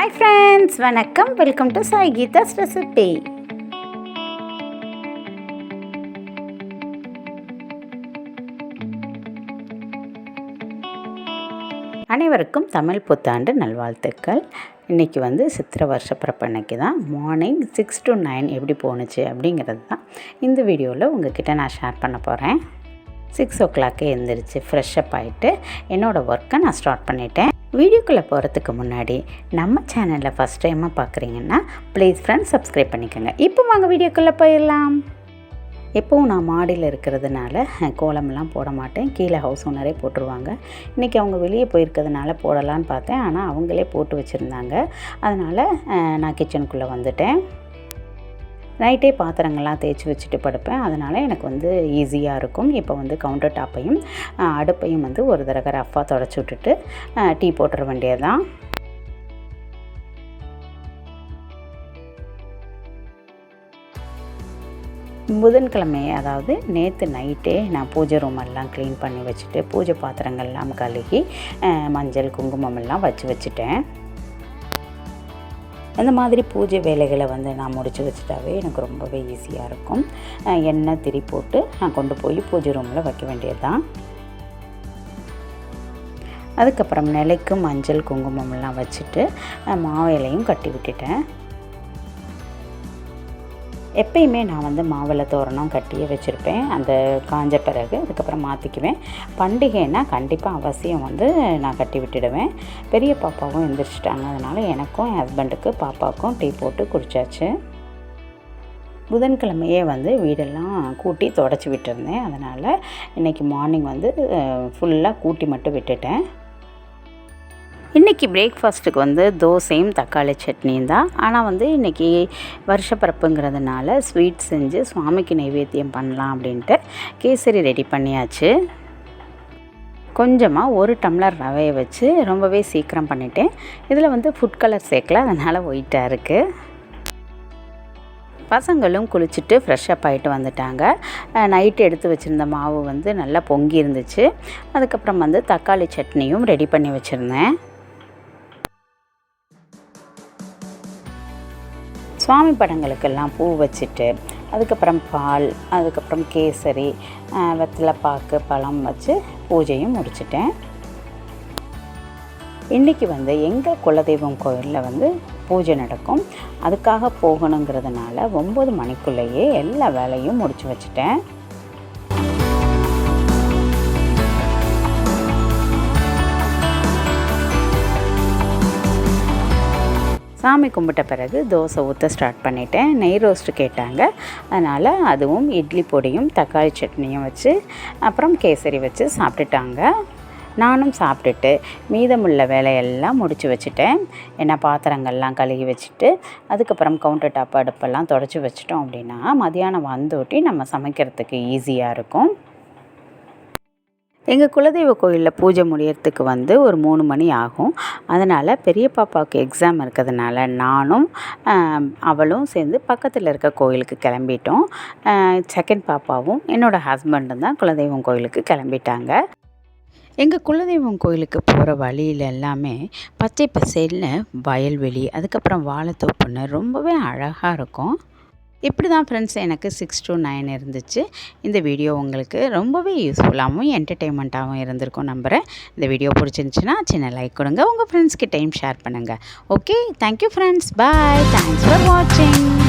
Hi friends, வணக்கம். Welcome to Sai Geetha's recipe. அனைவருக்கும் தமிழ் புத்தாண்டு நல்வாழ்த்துக்கள். இன்றைக்கி சித்திரை வருஷப்பிறப்பு அன்னைக்கு தான் மார்னிங் 6 to 9 எப்படி போணுச்சு அப்படிங்கிறது தான் இந்த வீடியோவில் உங்ககிட்ட நான் ஷேர் பண்ண போகிறேன். 6 o'clock எழுந்திரிச்சு ஃப்ரெஷ்அப் ஆகிட்டு என்னோடய ஒர்க்கை நான் ஸ்டார்ட் பண்ணிட்டேன். வீடியோக்குள்ளே போகிறதுக்கு முன்னாடி நம்ம சேனலில் ஃபஸ்ட் டைமாக பார்க்குறீங்கன்னா ப்ளீஸ் ஃப்ரெண்ட்ஸ் சப்ஸ்கிரைப் பண்ணிக்கோங்க. இப்போ வாங்க வீடியோக்குள்ளே போயிடலாம். எப்போவும் நான் மாடியில் இருக்கிறதுனால கோலமெல்லாம் போட மாட்டேன். கீழே ஹவுஸ் ஓனரே போட்டுருவாங்க. இன்றைக்கி அவங்க வெளியே போயிருக்கிறதுனால போடலான்னு பார்த்தேன். ஆனால் அவங்களே போட்டு வச்சுருந்தாங்க. அதனால் நான் கிச்சனுக்குள்ளே வந்துட்டேன். நைட்டே பாத்திரங்கள்லாம் தேய்ச்சி வச்சுட்டு படுப்பேன். அதனால் எனக்கு ஈஸியாக இருக்கும். இப்போ கவுண்டர் டாப்பையும் அடுப்பையும் ஒரு தடவை ரஃப்பாக தொடச்சி விட்டுட்டு டீ போட்டுற வேண்டியதுதான். புதன்கிழமை, அதாவது நேற்று நைட்டே நான் பூஜை ரூமெல்லாம் க்ளீன் பண்ணி வச்சுட்டு பூஜை பாத்திரங்கள்லாம் கழுகி மஞ்சள் குங்குமம் எல்லாம் வச்சுட்டேன். இந்த மாதிரி பூஜை வேலைகளை நான் முடித்து வச்சுட்டாவே எனக்கு ரொம்பவே ஈஸியாக இருக்கும். எண்ணெய் திரி போட்டு நான் கொண்டு போய் பூஜை ரூமில் வைக்க வேண்டியது தான். அதுக்கப்புறம் நிலைக்கு மஞ்சள் குங்குமம்லாம் வச்சுட்டு மாவிலையும் கட்டி விட்டுட்டேன். எப்பயுமே நான் மாவிளை தோரணம் கட்டியே வச்சுருப்பேன். அந்த காஞ்ச பிறகு அதுக்கப்புறம் மாற்றிக்குவேன். பண்டிகைன்னா கண்டிப்பாக அவசியம் நான் கட்டி விட்டுடுவேன். பெரிய பாப்பாவும் எழுந்திரிச்சிட்டாங்க. அதனால் எனக்கும் என் ஹஸ்பண்டுக்கு பாப்பாவுக்கும் டீ போட்டு குடித்தாச்சு. புதன்கிழமையே வீடெல்லாம் கூட்டி தொடச்சி விட்டுருந்தேன். அதனால் இன்றைக்கி மார்னிங் ஃபுல்லாக கூட்டி மட்டும் விட்டுட்டேன். இன்றைக்கி பிரேக்ஃபாஸ்ட்டுக்கு தோசையும் தக்காளி சட்னியும் தான். ஆனால் இன்றைக்கி வருஷப்பிறப்புங்கிறதுனால ஸ்வீட் செஞ்சு சுவாமிக்கு நைவேத்தியம் பண்ணலாம் அப்படின்ட்டு கேசரி ரெடி பண்ணியாச்சு. கொஞ்சமாக 1 டம்ளர் ரவையை வச்சு ரொம்பவே சீக்கிரம் பண்ணிட்டேன். இதில் ஃபுட் கலர் சேர்க்கல, அதனால் ஒயிட்டாக இருக்குது. பசங்களும் குளிச்சுட்டு ஃப்ரெஷ்அப் ஆகிட்டு வந்துட்டாங்க. நைட்டு எடுத்து வச்சுருந்த மாவு நல்லா பொங்கி இருந்துச்சு. அதுக்கப்புறம் தக்காளி சட்னியும் ரெடி பண்ணி வச்சுருந்தேன். சுவாமி படங்களுக்கெல்லாம் பூ வச்சுட்டு அதுக்கப்புறம் பால், அதுக்கப்புறம் கேசரி, வெத்தலைப்பாக்கு, பழம் வச்சு பூஜையும் முடிச்சிட்டேன். இன்றைக்கி எங்கள் குலதெய்வம் கோயிலில் பூஜை நடக்கும். அதுக்காக போகணுங்கிறதுனால 9 மணிக்குள்ளேயே எல்லா வேலையும் முடித்து வச்சுட்டேன். சாமி கும்பிட்ட பிறகு தோசை ஊற்ற ஸ்டார்ட் பண்ணிட்டேன். நெய் ரோஸ்ட்டு கேட்டாங்க. அதனால் அதுவும் இட்லி பொடியும் தக்காளி சட்னியும் வச்சு அப்புறம் கேசரி வச்சு சாப்பிட்டுட்டாங்க. நானும் சாப்பிட்டுட்டு மீதமுள்ள வேலையெல்லாம் முடித்து வச்சுட்டேன். ஏன்னா பாத்திரங்கள்லாம் கழுகி வச்சுட்டு அதுக்கப்புறம் கவுண்டர் டாப் அடுப்பெல்லாம் தொடச்சி வச்சிட்டோம் அப்படின்னா மதியானம் வந்தோட்டி நம்ம சமைக்கிறதுக்கு ஈஸியாக இருக்கும். எங்கள் குலதெய்வ கோயிலில் பூஜை முடியறதுக்கு ஒரு 3 மணி ஆகும். அதனால் பெரிய பாப்பாவுக்கு எக்ஸாம் இருக்கிறதுனால நானும் அவளும் சேர்ந்து பக்கத்தில் இருக்க கோயிலுக்கு கிளம்பிட்டோம். செகண்ட் பாப்பாவும் என்னோடய ஹஸ்பண்டும் தான் குலதெய்வம் கோயிலுக்கு கிளம்பிட்டாங்க. எங்கள் குலதெய்வம் கோயிலுக்கு போகிற வழியில் எல்லாமே பச்சை பசேல்னு வயல்வெளி, அதுக்கப்புறம் வாழைத்தோப்புன்னு ரொம்பவே அழகாக இருக்கும். இப்படி தான் ஃப்ரெண்ட்ஸ் எனக்கு 6 to 9 இருந்துச்சு. இந்த வீடியோ உங்களுக்கு ரொம்பவே யூஸ்ஃபுல்லாகவும் என்டர்டெயின்மெண்ட்டாகவும் இருந்திருக்கும் நம்புகிறேன். இந்த வீடியோ பிடிச்சிருந்துச்சின்னா சின்ன லைக் கொடுங்க. உங்கள் ஃப்ரெண்ட்ஸ்கிட்டையும் ஷேர் பண்ணுங்கள். Okay, thank you friends. Bye. Thanks for வாட்சிங்.